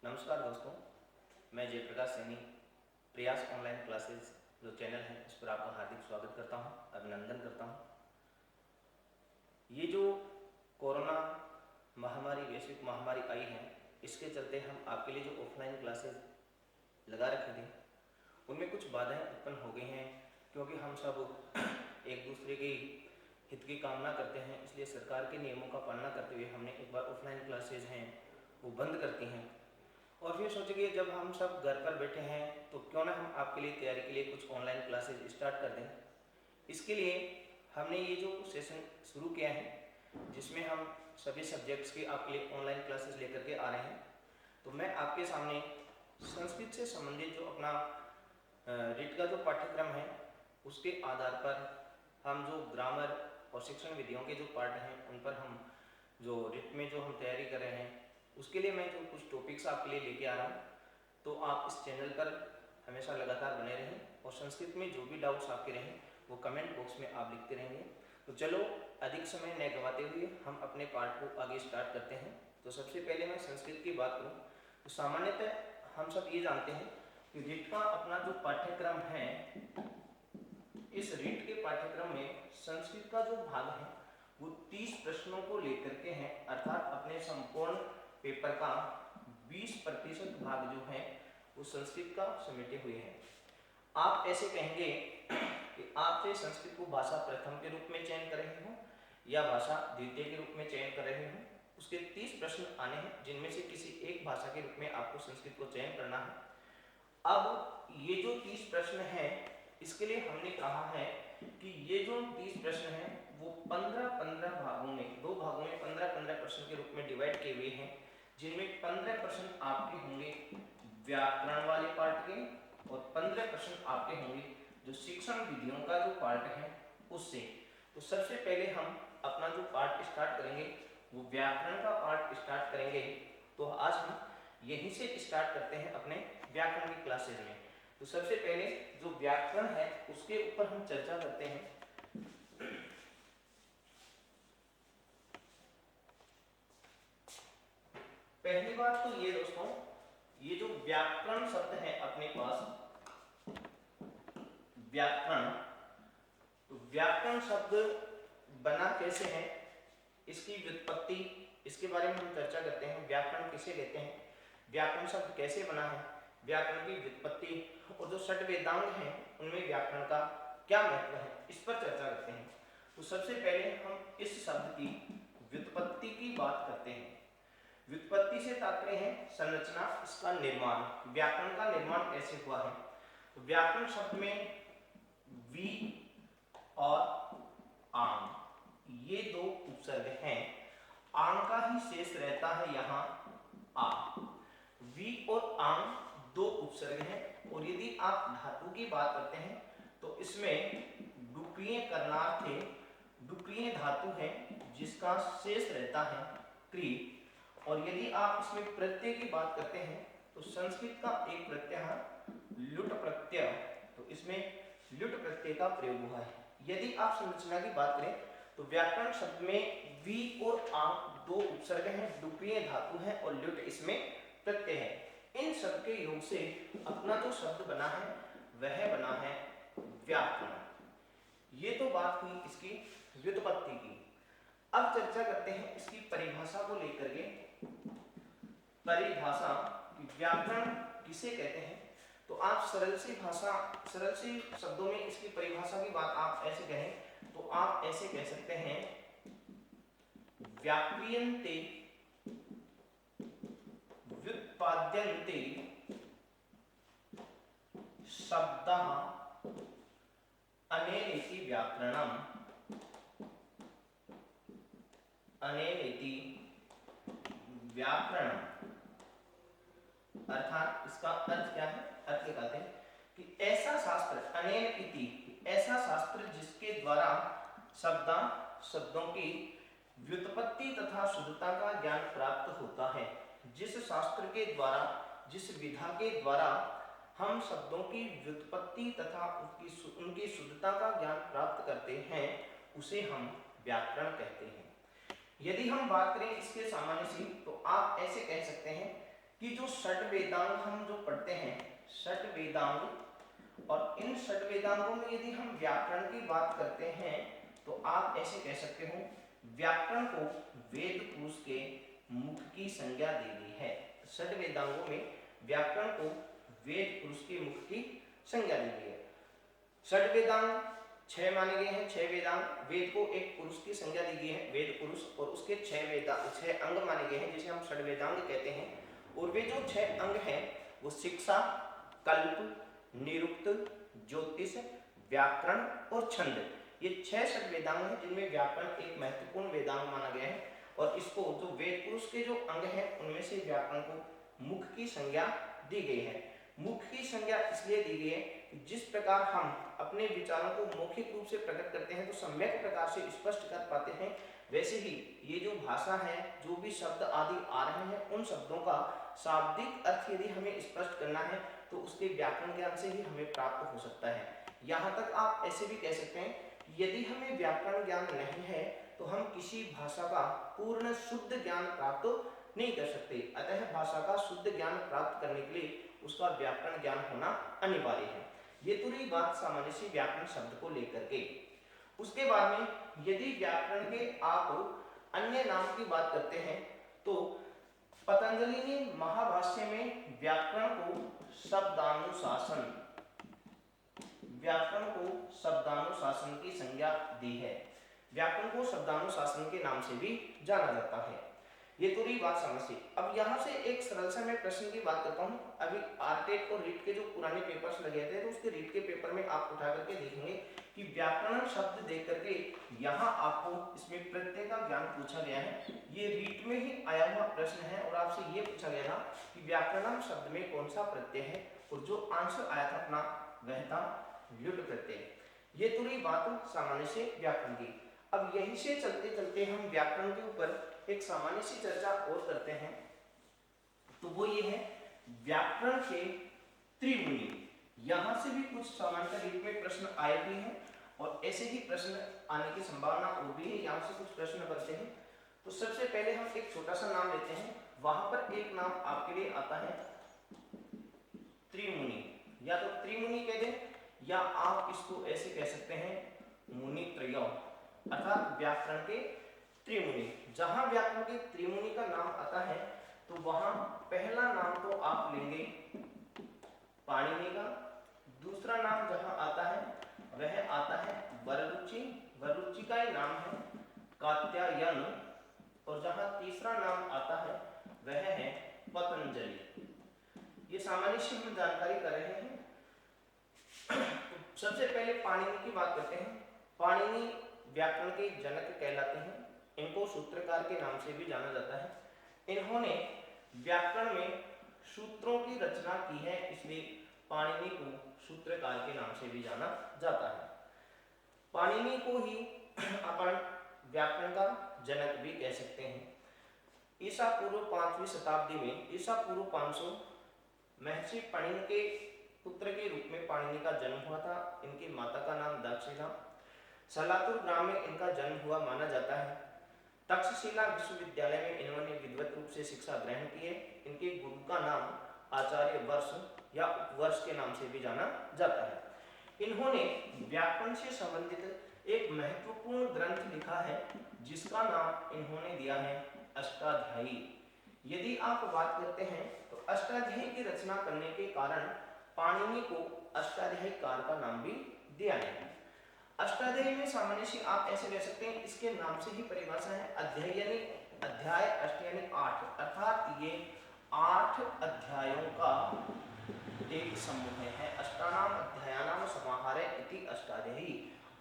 नमस्कार दोस्तों, मैं जयप्रकाश सैनी प्रयास ऑनलाइन क्लासेस जो चैनल है इस पर आपका हार्दिक स्वागत करता हूं, अभिनंदन करता हूं। ये जो कोरोना महामारी, वैश्विक महामारी आई है, इसके चलते हम आपके लिए जो ऑफलाइन क्लासेस लगा रखे थे उनमें कुछ बाधाएं उत्पन्न हो गई हैं, क्योंकि हम सब एक दूसरे के हित की कामना करते हैं। इसलिए सरकार के नियमों का पालना करते हुए हमने एक बार ऑफलाइन क्लासेज हैं वो बंद कर दी हैं और फिर सोचे कि जब हम सब घर पर बैठे हैं तो क्यों ना हम आपके लिए तैयारी के लिए कुछ ऑनलाइन क्लासेज स्टार्ट कर दें। इसके लिए हमने ये जो सेशन शुरू किया है जिसमें हम सभी सब्जेक्ट्स के आपके लिए ऑनलाइन क्लासेस लेकर के आ रहे हैं। तो मैं आपके सामने संस्कृत से संबंधित जो अपना रिट का जो पाठ्यक्रम है उसके आधार पर हम जो ग्रामर और शिक्षण विधियों के जो पार्ट हैं उन पर हम जो रिट में जो हम तैयारी कर रहे हैं उसके लिए मैं जो कुछ टॉपिक्स आपके लिए लेके आ रहा हूँ, तो आप इस चैनल पर हमेशा लगातार बने रहें और संस्कृत में जो भी डाउट्स आपके रहें वो कमेंट बॉक्स में आप लिखते रहेंगे। तो चलो अधिक समय न गंवाते हुए हम अपने पार्ट को आगे स्टार्ट करते हैं। तो सबसे पहले मैं संस्कृत की बात करूँ तो सामान्यतः हम सब ये जानते हैं कि रिट का अपना जो पाठ्यक्रम है, इस रिट के पाठ्यक्रम में संस्कृत का जो भाग है वो 30 प्रश्नों को लेकर के हैं, अर्थात अपने संपूर्ण पेपर का 20% भाग जो है वो संस्कृत का समेटे हुए हैं। आप ऐसे कहेंगे कि आप चाहे संस्कृत को भाषा प्रथम के रूप में चयन कर रहे हो या भाषा द्वितीय के रूप में चयन कर रहे हो, उसके 30 प्रश्न आने हैं जिनमें से किसी एक भाषा के रूप में आपको संस्कृत को चयन करना है। अब ये जो 30 प्रश्न हैं इसके लिए हमने कहा है कि ये जो 30 प्रश्न हैं वो 15-15 भागों में, दो भागों में 15-15 प्रश्न के रूप में डिवाइड किए हुए हैं, जिनमें 15 प्रश्न आपके होंगे व्याकरण वाले पार्ट के और 15 प्रश्न आपके होंगे जो शिक्षण विधियों का जो पार्ट है उससे। तो सबसे पहले हम अपना जो पार्ट स्टार्ट करेंगे वो व्याकरण का पार्ट स्टार्ट करेंगे। तो आज हम यहीं से स्टार्ट करते हैं अपने व्याकरण की क्लासेज में। तो सबसे पहले जो व्याकरण है उसके ऊपर हम चर्चा करते हैं। पहली बात तो ये दोस्तों, ये जो व्याकरण शब्द है अपने पास व्याकरण, तो व्याकरण शब्द बना कैसे है, इसकी व्युत्पत्ति, इसके बारे में हम चर्चा करते हैं। व्याकरण किसे कहते हैं, व्याकरण शब्द कैसे बना है, व्याकरण की व्युत्पत्ति और जो षट वेदांग हैं उनमें व्याकरण का क्या महत्व है, इस पर चर्चा करते हैं। तो सबसे पहले हम इस शब्द की व्युत्पत्ति की बात करते हैं। व्युत्पत्ति से तात्पर्य है संरचना, इसका निर्माण, व्याकरण का निर्माण कैसे हुआ है। तो व्याकरण शब्द में वी और आंग ये दो उपसर्ग हैं, आंग का ही शेष रहता है यहाँ आ। वी और आंग दो उपसर्ग हैं और यदि आप धातु की बात करते हैं तो इसमें डुक्रिय करनार्थे डुक्रिय धातु है जिसका शेष रहता है क्री। और यदि आप इसमें प्रत्यय की बात करते हैं तो संस्कृत का एक प्रत्यय लुट प्रत्यय, तो इसमें लुट प्रत्यय का प्रयोग हुआ है। यदि आप संरचना की बात करें तो व्याकरण शब्द में वी और आंग दो उपसर्ग हैं, डुक्रिय धातु है और लुट इसमें प्रत्यय है। इन शब्द के योग से अपना जो शब्द बना है वह बना है व्याकरण। ये तो बात हुई इसकी व्युत्पत्ति की। अब चर्चा करते हैं इसकी परिभाषा को लेकर के। परिभाषा, व्याकरण किसे कहते हैं, तो आप सरल सी शब्दों में इसकी परिभाषा की बात आप ऐसे कहें तो आप ऐसे कह सकते हैं व्याक्रियन्ते व्युत्पाद्यन्ते शब्दाः अनेनेति व्याकरणम्, अनेनेति व्याकरणम्। अर्थात इसका अर्थ क्या है, अर्थ कहते हैं कि ऐसा शास्त्र, अनेन इति ऐसा शास्त्र जिसके द्वारा शब्दों की व्युत्पत्ति तथा शुद्धता का ज्ञान प्राप्त होता है। जिस शास्त्र के द्वारा, जिस विधा के द्वारा हम शब्दों की व्युत्पत्ति तथा उनकी शुद्धता का ज्ञान प्राप्त करते हैं उसे हम व्याकरण कहते हैं। यदि हम बात करें इसके सामान्य से तो आप ऐसे कह सकते हैं कि जो षट वेदांग हम जो पढ़ते हैं, षट वेदांग, और इन षट वेदांगों में यदि हम व्याकरण की बात करते हैं तो आप ऐसे कह सकते हो, व्याकरण को वेद पुरुष के मुख की संज्ञा दी गई है। षट वेदांगों में व्याकरण को वेद पुरुष के मुख की संज्ञा दी गई है। षट वेदांग 6 माने गए हैं, 6 वेदांग, वेद को एक पुरुष की संज्ञा दी गई है, वेद पुरुष, और उसके 6 अंग माने गए हैं जिसे हम षट वेदांग कहते हैं। और वे जो 6 अंग हैं वो शिक्षा, कल्प, निरुक्त, ज्योतिष, व्याकरण और छंद, ये 6 षट वेदांग हैं जिनमें व्याकरण एक महत्वपूर्ण वेदांग माना गया है। और इसको जो वेद पुरुष के जो अंग हैं उनमें से व्याकरण को मुख की संज्ञा दी गई है। मुख की संज्ञा इसलिए दी गई है कि जिस प्रकार हम अपने विचारों को मौखिक रूप से प्रकट करते हैं तो सम्यक प्रकार से स्पष्ट कर पाते हैं, वैसे ही ये जो भाषा है, जो भी शब्द आदि आ रहे हैं, उन शब्दों का शाब्दिक अर्थ यदि हमें स्पष्ट करना है तो उसके व्याकरण ज्ञान से ही हमें प्राप्त हो सकता है। यहाँ तक आप ऐसे भी कह सकते हैं, यदि हमें व्याकरण ज्ञान नहीं है तो हम किसी भाषा का पूर्ण शुद्ध ज्ञान प्राप्त नहीं कर सकते। अतः भाषा का शुद्ध ज्ञान प्राप्त करने के लिए उसका व्याकरण ज्ञान होना अनिवार्य है। ये तो रही बात सामान्य सी व्याकरण शब्द को लेकर के। उसके बाद में यदि व्याकरण के आप अन्य नाम की बात करते हैं तो पतंजलि ने महाभाष्य में व्याकरण को शब्दानुशासन, व्याकरण को शब्दानुशासन की संज्ञा दी है। व्याकरण को शब्दानुशासन के नाम से भी जाना जाता है। ये तो रही बात समझ से। अब यहाँ से एक सरल सा मैं प्रश्न की बात करता हूँ। अभी आरटेट और रीट के जो पुराने पेपर्स लगे थे तो उसके रीट के पेपर में आप उठा करके देखेंगे कि व्याकरण शब्द देख करके यहाँ आपको इसमें प्रत्यय का ज्ञान पूछा गया है। ये रीट में ही आया हुआ प्रश्न है और आपसे ये पूछा गया था कि व्याकरण शब्द में कौन सा प्रत्यय है, और जो आंसर आया था अपना वह था ल्युट प्रत्यय। ये तो रही बात सामान्य से व्याकरण की। अब यहीं से चलते चलते हम व्याकरण के ऊपर एक सामान्य सी चर्चा और करते हैं, तो वो ये है व्याकरण के त्रिमुनि। यहां से भी कुछ सामान्य रूप में प्रश्न आए भी हैं और ऐसे ही प्रश्न आने की संभावना और भी है। यहाँ से कुछ प्रश्न बनते हैं। तो सबसे पहले हम एक छोटा सा नाम लेते हैं। वहां पर एक नाम आपके लिए आता है त्रिमुनि, या तो त्रिमुनि कह दें या आप इसको ऐसे कह सकते हैं मुनि त्रय, अर्थात व्याकरण के त्रिमुनि। जहां व्याकरण के त्रिमुनि का नाम आता है तो वहां पहला नाम तो आप लेंगे पाणिनि का, दूसरा नाम जहां आता है वह आता है वररुचि, वररुचि का ही नाम है कात्यायन, और जहां तीसरा नाम आता है वह है पतंजलि। ये सामान्य से हम जानकारी कर रहे हैं। तो सबसे पहले पाणिनि की बात करते हैं। पाणिनि व्याकरण के जनक कहलाते हैं। इनको सूत्रकार के नाम से भी जाना जाता है। इन्होंने व्याकरण में सूत्रों की रचना की है, इसलिए पाणिनि को सूत्रकार के नाम से भी जाना जाता है। पाणिनि को ही अपन व्याकरण का जनक भी कह सकते हैं। ईसा पूर्व 5वीं शताब्दी में, ईसा पूर्व 500, महर्षि पाणिनि के पुत्र के रूप में पाणिनि का जन्म हुआ था। इनकी माता का नाम दक्ष था। सलातुर ग्राम में इनका जन्म हुआ माना जाता है। तक्षशिला विश्वविद्यालय में इन्होंने विद्वत रूप से शिक्षा ग्रहण की है। इनके गुरु का नाम आचार्य वर्ष या उपवर्ष के नाम से भी जाना जाता है। इन्होंने व्याकरण से संबंधित एक महत्वपूर्ण ग्रंथ लिखा है जिसका नाम इन्होंने दिया है अष्टाध्यायी। यदि आप बात करते हैं तो अष्टाध्यायी की रचना करने के कारण पाणिनि को अष्टाध्यायीकार का नाम भी दिया गया है। अष्टाध्यायी में सामान्य से आप ऐसे कह सकते हैं, इसके नाम से ही परिभाषा है। अध्याय यानी अध्याय, अष्ट यानी 8, अर्थात ये 8 अध्यायों का एक समूह है। अष्टानाम अध्यायानाम समाहारे इति अष्टाध्यायी,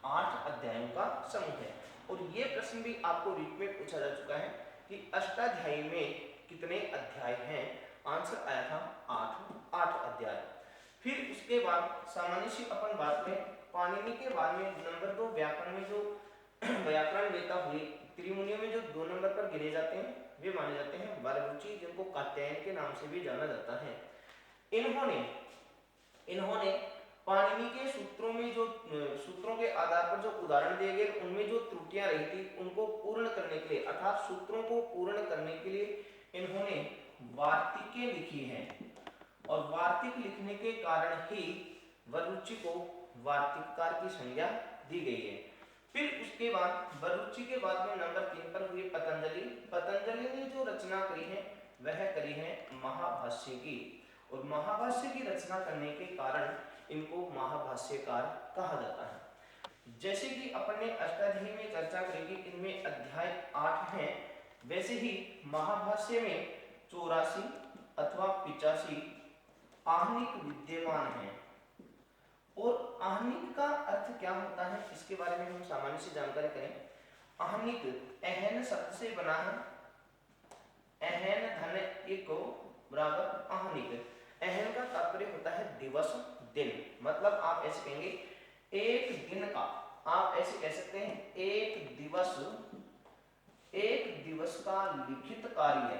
8 अध्यायों का समूह है। और ये प्रश्न भी आपको रीट में पूछा जा चुका है कि अष्टाध्यायी में कितने अध्याय हैं। आंसर आया था 8 अध्याय। फिर उसके बाद सामान्य से अपन बात में पाणिनि के बाद में नंबर 2 व्याकरण में जो व्याकरण वेता हुए त्रिमुनियों में जो 2 नंबर पर गिने जाते हैं वे माने जाते हैं वररुचि, जिनको कात्यायन के नाम से भी जाना जाता है। इन्होंने पाणिनि के सूत्रों में जो सूत्रों के आधार पर जो उदाहरण दिए गए उनमें जो त्रुटियां रही थी उनको पूर्ण करने के लिए, अर्थात सूत्रों को पूर्ण करने के लिए इन्होंने वार्तिकें लिखी हैं और वार्तिक लिखने के कारण ही वररुचि को वार्तिककार की संज्ञा दी गई है। फिर उसके बाद वररुचि के बाद में नंबर 3 पर हुई पतंजलि। पतंजलि ने जो रचना करी है वह करी है महाभाष्य की, और महाभाष्य की रचना करने के कारण इनको महाभाष्यकार कहा जाता है। जैसे कि अपन ने अष्टाध्यायी में चर्चा करी कि इनमें अध्याय 8 हैं, वैसे ही महाभाष्य में 84 अथवा 85 आहनिक विद्यमान हैं। और आहनिक का अर्थ क्या होता है इसके बारे में हम सामान्य से जानकारी करें। आहनिक अहन शब्द से बना है, अहन धन एक बराबर आहनिक। अहन का तात्पर्य होता है दिवस दिन, मतलब आप ऐसे कहेंगे एक दिन का, आप ऐसे कह सकते हैं एक दिवस का लिखित कार्य,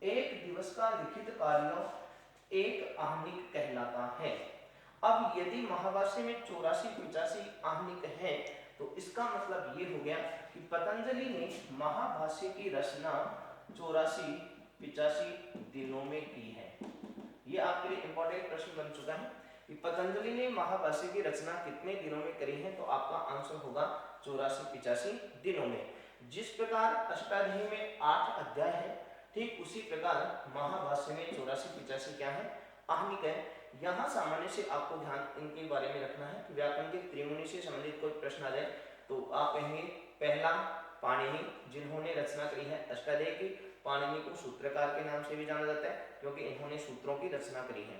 एक दिवस का लिखित कार्य एक आहनिक कहलाता है। अब यदि महाभाष्य में 84-85 आहनिक हैं तो इसका मतलब ये हो गया कि पतंजलि ने महाभाष्य की रचना 84-85 दिनों में की है। ये आपके लिए इंपॉर्टेंट प्रश्न बन चुका है कि पतंजलि ने महाभाष्य की रचना कितने दिनों में करी है, तो आपका आंसर होगा 84-85 दिनों में। जिस प्रकार अष्टाध्यायी में 8 अध्याय है, ठीक उसी प्रकार महाभाष्य में 84-85 क्या है, आहनिक है। यहाँ सामान्य से आपको ध्यान इनके बारे में रखना है कि व्याकरण के त्रिमुनि से संबंधित कोई प्रश्न आ जाए तो आप कहेंगे पहला पाणिनि, जिन्होंने रचना करी है अष्टाध्यायी की। पाणिनि को सूत्रकार के नाम से भी जाना जाता है क्योंकि इन्होंने सूत्रों की रचना करी है।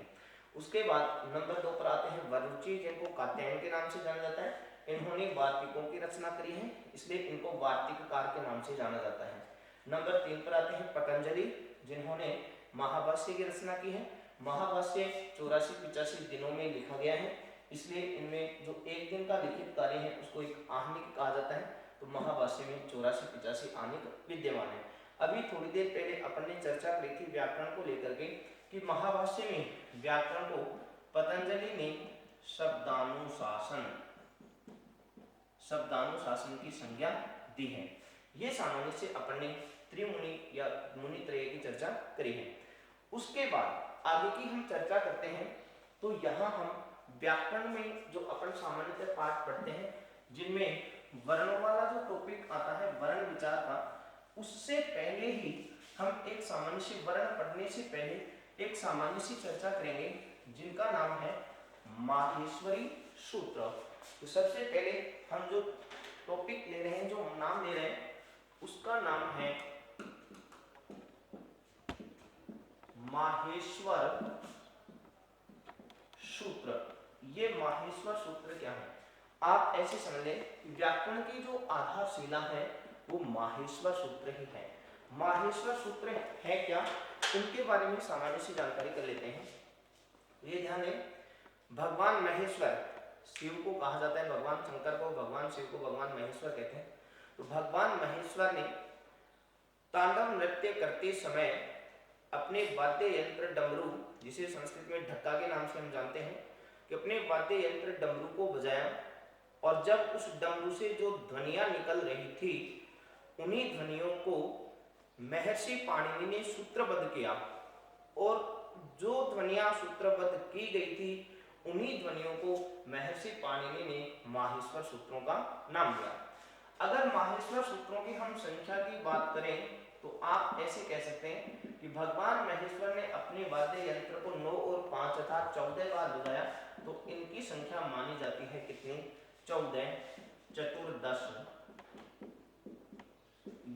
उसके बाद नंबर 2 पर आते हैं वररुचि, जिनको कात्यायन के नाम से जाना जाता है। इन्होंने वार्तिकों की रचना करी है, इसलिए इनको वार्तिककार के नाम से जाना जाता है। नंबर 3 पर आते हैं पतंजलि, जिन्होंने महाभाष्य की रचना की है। महाभाष्य 84-85 दिनों में लिखा गया है, इसलिए इनमें जो एक दिन का लिखित कार्य है उसको एक आहनिक कहा जाता है। तो महाभाष्य में 84-85 आहनिक विद्यमान है। अभी थोड़ी देर पहले अपन ने चर्चा करी थी व्याकरण को लेकर के कि महाभाष्य में व्याकरण को पतंजलि ने शब्दानुशासन की संज्ञा दी है। ये सामान्य से अपन ने त्रिमुनि या मुनित्रय की चर्चा करी है। उसके बाद आगे की हम चर्चा करते हैं, तो यहाँ हम व्याकरण में जो अपन सामान्यतः पाठ पढ़ते हैं जिनमें वर्णों वाला जो टॉपिक आता है वर्ण विचार का, उससे पहले ही हम एक सामान्य से वर्ण पढ़ने से पहले एक सामान्य सी चर्चा करेंगे जिनका नाम है माहेश्वरी सूत्र। तो सबसे पहले हम जो टॉपिक ले रहे हैं, जो नाम ले रहे हैं, उसका नाम है माहेश्वर सूत्र। ये माहेश्वर सूत्र क्या है, आप ऐसे समझ लें व्याकरण की जो आधारशिला है वो माहेश्वर सूत्र ही है। माहेश्वर सूत्र है क्या, उनके बारे में सामान्य सी जानकारी कर लेते हैं। ये ध्यान दें, भगवान महेश्वर, शिव को कहा जाता है, भगवान शंकर को, भगवान शिव को भगवान महेश्वर कहते हैं। तो भगवान महेश्वर ने तांडव नृत्य करते समय अपने वाद्य यंत्र डमरू, जिसे संस्कृत में ढक्का के नाम से हम जानते हैं, कि अपने वाद्य यंत्र डमरू को बजाया, और जब उस डमरू से जो ध्वनियां निकल रही थी उन्हीं ध्वनियों को महर्षि पाणिनि ने सूत्रबद्ध किया, और जो ध्वनियां सूत्रबद्ध की गई थी उन्हीं ध्वनियों को महर्षि पाणिनि ने माहेश्वर सूत्रों का नाम दिया। अगर माहेश्वर सूत्रों की हम संख्या की बात करें तो आप ऐसे कह सकते हैं कि भगवान महेश्वर ने अपने वाद्य यंत्र को 9 और 5 अर्थात 14 बार बजाया, तो इनकी संख्या मानी जाती है कितनी, 14 चतुर्दश,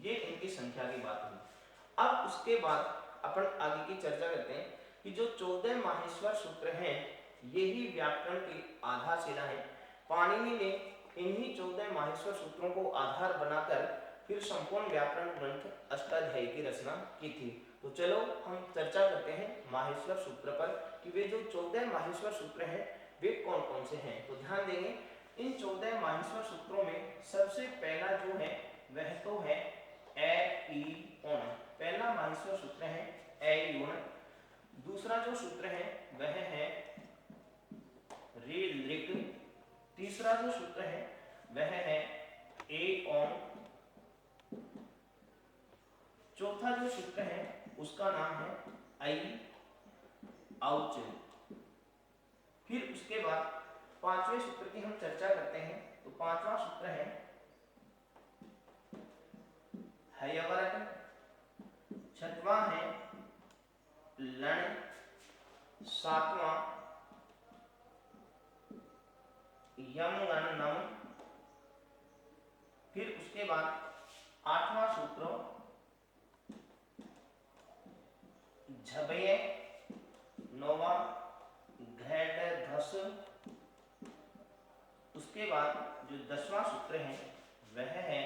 ये इनकी संख्या की बात हुई। अब उसके बाद अपन आगे की चर्चा करते हैं कि जो 14 माहेश्वर सूत्र हैं यही व्याकरण की आधारशिला है। पाणिनि ने इन्हीं 14 माहेश्वर सूत्रों को आधार बनाकर फिर संपूर्ण व्याकरण ग्रंथ अष्टाध्यायी की रचना की थी। तो चलो हम चर्चा करते हैं माहेश्वर सूत्र पर कि वे जो 14 माहेश्वर सूत्र हैं वे कौन कौन से हैं। तो ध्यान देंगे, इन 14 माहेश्वर सूत्रों में सबसे पहला जो है वह तो है ए ई ओण। पहला माहेश्वर सूत्र है ए ई ओण। दूसरा जो सूत्र है वह है रे लिक। तीसरा जो सूत्र है वह है ए ओम। चौथा जो सूत्र है उसका नाम है आई आउच। फिर उसके बाद पांचवें सूत्र की हम चर्चा करते हैं। तो पांचवा सूत्र है हयवरट, छठवां है लण, सातवां यम गण नम। फिर उसके बाद आठवां सूत्र झबये, नौवां घैड धस। उसके बाद जो 10वां सूत्र है वह है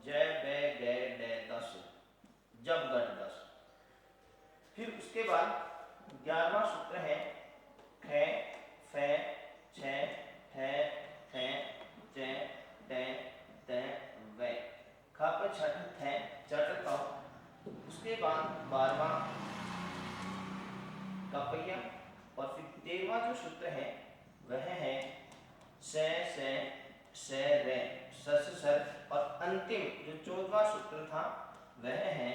जय बे गे डे दस, जब गढ़ दस। फिर उसके बाद 11वां सूत्र है खे फे छे ठे ठे चे टे ते वे, खप छठ थे चट कप। उसके बाद 12वां कपैया। और फिर 13वां जो सूत्र है वह है से रे सस सर। और अंतिम जो 14वां सूत्र था वह है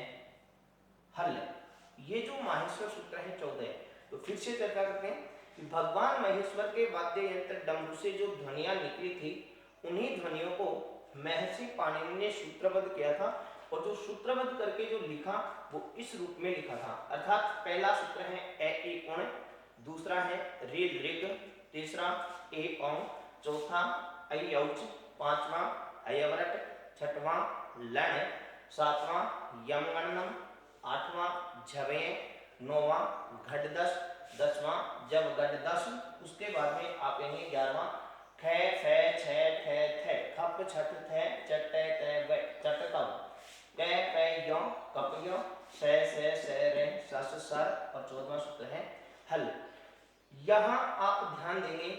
हल। ये जो माहेश्वर सूत्र है 14। तो फिर से चर्चा करते हैं कि भगवान महेश्वर के वाद्य यंत्र डमरू से जो ध्वनियां निकली थी उन्हीं ध्वनियों को महर्षि पाणिनि ने सूत्रबद्ध किया था। और जो सूत्रबद्ध करके जो लिखा वो इस रूप में लिखा था। अर्थात पहला सूत्र है ए कोण, दूसरा है रे ऋग, तीसरा ए औ, चौथा ऐ औच, पांचवा अयवरट, छठवां लण, सातवां यमगणनम, आठवां झवे, नौवां घटदस, 10वां जब गढ़ दस। उसके बाद में आप लेंगे 11वां खे फे छे ठे थे, खप छठ थे चटे ते वे, चट तब, कै पै यो कप यो, से रे सस सर। और 14वां सूत्र है हल। यहाँ आप ध्यान देंगे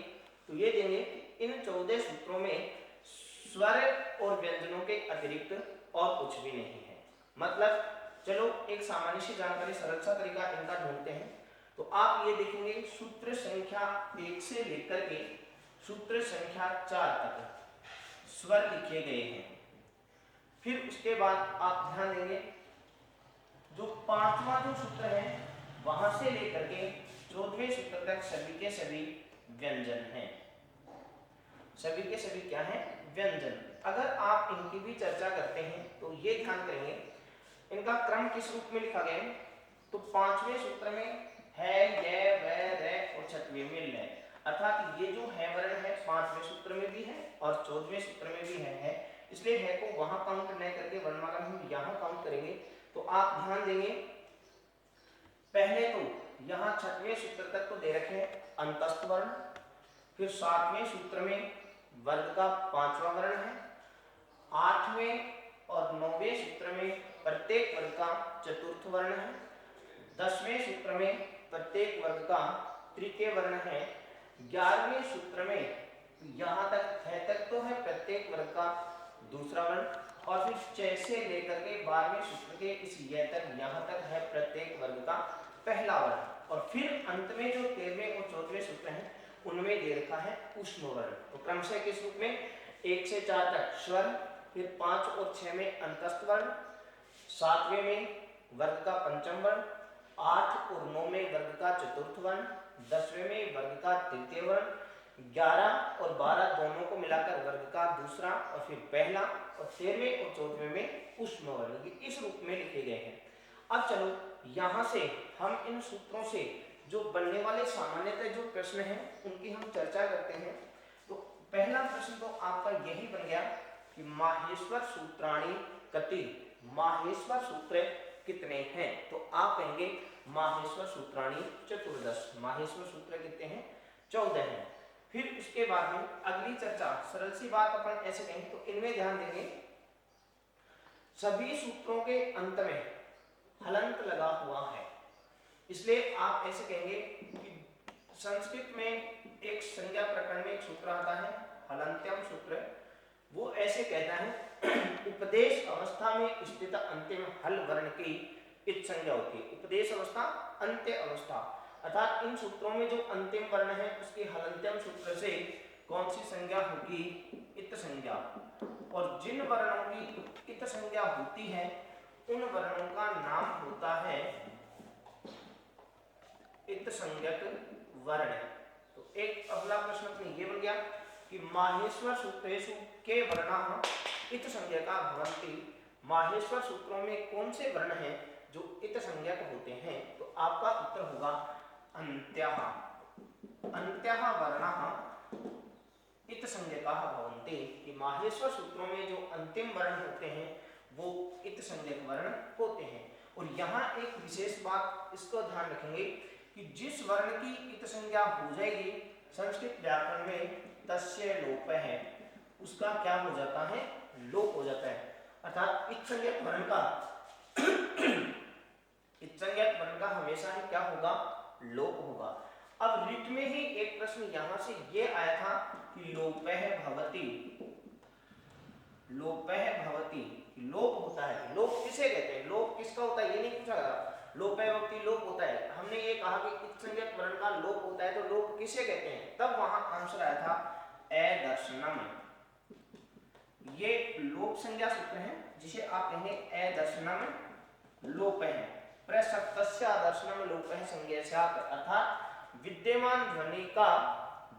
तो ये देंगे कि इन 14 सूत्रों में स्वर और व्यंजनों के अतिरिक्त और कुछ भी नहीं है। मतलब चलो एक सामान्य सी जानकारी, सरल सा तरीका इनका ढूंढते हैं। तो आप ये देखेंगे सूत्र संख्या 1 से लेकर के सूत्र संख्या 4 तक स्वर लिखे गए हैं। फिर उसके बाद आप ध्यान देंगे जो 5वां जो सूत्र है वहां से लेकर के 14वें सूत्र तक सभी के सभी व्यंजन हैं। सभी के सभी क्या हैं? व्यंजन। अगर आप इनकी भी चर्चा करते हैं तो ये ध्यान करेंगे इनका क्रम किस रूप में लिखा गया है। तो 5वें सूत्र में है ये वे रे और 6वें में ले। अर्थात ये जो है वर्ण है 5वें सूत्र में भी है और 14वें सूत्र में भी है। इसलिए है को वहां काउंट नहीं करके वर्णमाला में हम यहाँ काउंट करेंगे। तो आप ध्यान देंगे पहले तो यहाँ 6वें सूत्र तक तो दे रखे हैं अंतस्थ वर्ण। फिर 7वें सूत्र में वर्ग का 5वां वर्ण है। 8वें और 9वें सूत्र में प्रत्येक वर्ग का चतुर्थ वर्ण है। 10वें सूत्र में प्रत्येक वर्ग का तृतीय वर्ण है। 11वें सूत्र में यहाँ तक है तक तो है प्रत्येक वर्ग का दूसरा वर्ण। और फिर 6 से लेकर के 12वें सूत्र के इस ये तक यहाँ तक है प्रत्येक वर्ग का पहला वर्ण। और फिर अंत में जो 13वें और 14वें सूत्र हैं उनमें दे रखा है ऊष्म वर्ण। तो क्रमशः किस रूप में 1 से 4 तक स्वर, फिर 5 और 6 में अंतस्थ वर्ण, 7वें में वर्ग का पंचम वर्ण, 8 और 9 में वर्ग का चतुर्थ वर्ण, 10वें में वर्ग का तृतीय वर्ण, 11 और 12 दोनों को मिलाकर वर्ग का दूसरा और फिर पहला, और 13वें और 14वें में ऊष्म वर्ण। इस रूप में लिखे गए हैं। अब चलो यहाँ से हम इन सूत्रों से जो बनने वाले सामान्यतः जो प्रश्न हैं उनकी हम चर्चा करते हैं। तो पहला प्रश्न तो आपका यही बन गया कि माहेश्वर सूत्राणि कति, माहेश्वर सूत्र कितने हैं। तो आप कहेंगे माहेश्वर सूत्राणि चतुर्दश, माहेश्वर सूत्र कितने हैं? 14 हैं। फिर उसके बाद में अगली चर्चा सरल सी बात अपन ऐसे कहें तो इनमें ध्यान देंगे सभी सूत्रों के अंत में हलंत लगा हुआ है। इसलिए आप ऐसे कहेंगे कि संस्कृत में एक संज्ञा प्रकरण में एक सूत्र आता है हलंत्यम सूत्र। वो ऐसे कहता है उपदेश अवस्था में स्थित अंतिम हल वर्ण की इत संज्ञा होती है। उपदेश अवस्था, अंत्य अवस्था, अर्थात इन सूत्रों में जो अंतिम वर्ण है उसकी हलंत्यम सूत्र से कौन सी संज्ञा होगी? इत संज्ञा। और जिन वर्णों की इत संज्ञा होती है उन वर्णों का नाम होता है इत्संज्ञक वर्ण। तो एक अगला प्रश्न अपने ये बन गया कि माहेश्वर सूत्रेषु के वर्णाः इत्संज्ञका भवन्ति। माहेश्वर सूत्रों में कौन से वर्ण हैं जो इत्संज्ञक होते हैं? तो आपका उत्तर होगा अन्त्यः। अन्त्यः वर्णाः इत्संज्ञकाः भवन्ति। कि माहेश्वर सूत्रों में जो अंतिम वर्ण होते हैं वो इत्संज्ञक वर्ण होते हैं। और यहाँ एक विशेष बात इसको ध्यान रखेंगे कि जिस वर्ण की इत संज्ञा हो जाएगी संस्कृत व्याकरण में तस्य लोप है, उसका क्या हो जाता है? लोप हो जाता है। अर्थात इत संज्ञक वर्ण का इत संज्ञक वर्ण का हमेशा ही क्या होगा? लोप होगा। अब ऋट में ही एक प्रश्न यहां से ये आया था कि लोपः भवति, लोपः भवति, लोप होता है। लोप किसे कहते हैं? लोप किसका होता है ये नहीं पूछा गया। लोपः भवति लोप होता है। हमने ये कहा कि इत्संज्ञक वर्ण का लोप होता है, तो लोप किसे कहते हैं? तब वहां आंसर आया था अदर्शनम। ये लोप संज्ञा सूत्र है जिसे आप कहेंगे अदर्शनम लोपः। प्रसक्तस्य अदर्शनम लोपः संज्ञा, अर्थात विद्यमान ध्वनि का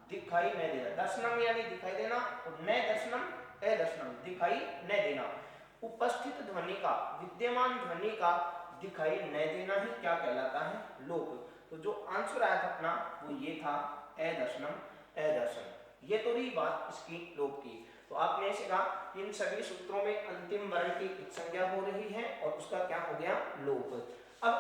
दिखाई न देना। दर्शनम यानी दिखाई देना और न दर्शनम अदर्शनम दिखाई न देना। उपस्थित ध्वनि का, विद्यमान ध्वनि का दिखाई न देना ही क्या कहलाता है? लोप। तो जो आंसर आया था अपना वो ये था अदर्शनम, अदर्शन। ये तो रही बात इसकी लोप की। तो आपने ऐसे कहा इन सभी सूत्रों में अंतिम वर्ण की संज्ञा हो रही है और उसका क्या हो गया? लोप। अब